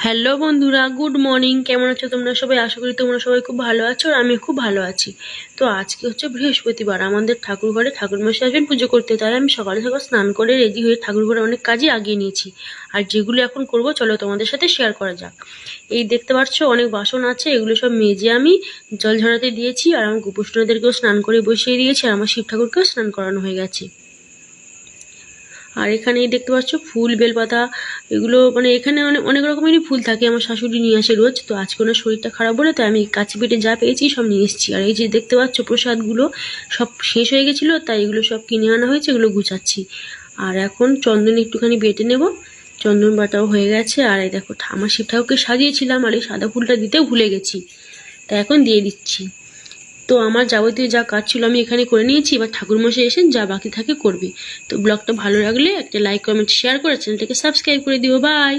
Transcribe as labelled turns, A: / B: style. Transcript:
A: Hello বন্ধুরা, good morning. কেমন আছো তোমরা সবাই? আশা করি তোমরা সবাই খুব ভালো আছো আর আমি খুব ভালো আছি। তো আজকে হচ্ছে বৃহস্পতিবার, আমাদের ঠাকুর ঘরে ঠাকুর মশাই আসবেন পুজো করতে, তাই আমি সকালে সকাল স্নান করে রেডি হয়ে ঠাকুর ঘরে অনেক কাজই আগিয়ে নিয়েছি। আর যেগুলো এখন করব চলো তোমাদের সাথে শেয়ার করা যাক। এই দেখতে পাচ্ছ অনেক বাসন আছে, এগুলো সব মেজে আমি জল ঝরাতে দিয়েছি আর আমার গোপুষ্ণদেরকেও স্নান করে বসিয়ে দিয়েছি আর আমার শিব ঠাকুরকেও স্নান করানো হয়ে গেছে। আর এখানে দেখতে পাচ্ছ ফুল, বেলপাতা, এগুলো মানে এখানে অনেক অনেক রকমেরই ফুল থাকে, আমার শাশুড়ি নিয়ে আসে রোজ। তো আজকে ওনার শরীরটা খারাপ বলে তাই আমি কাছে পেটে যা পেয়েছি সব নিয়ে এসেছি। আর এই যে দেখতে পাচ্ছ প্রসাদগুলো সব শেষ হয়ে গেছিলো, তাই এগুলো সব কিনে আনা হয়েছে, এগুলো গুছাচ্ছি। আর এখন চন্দন একটুখানি বেটে নেব, চন্দন বাটাও হয়ে গেছে। আর এই দেখো আমার শিব ঠাকুরকে সাজিয়েছিলাম আর এই সাদা ফুলটা দিতেও ভুলে গেছি, তাই এখন দিয়ে দিচ্ছি। তো আমার যাবতীয় যা কাজ ছিল আমি এখানে করে নিয়েছি, এবার ঠাকুরমশাই এসে যা বাকি থাকে করবে। তো ব্লগটা ভালো লাগলে একটা লাইক, কমেন্ট, শেয়ার করে চ্যানেলটাকে সাবস্ক্রাইব করে দিও। বাই।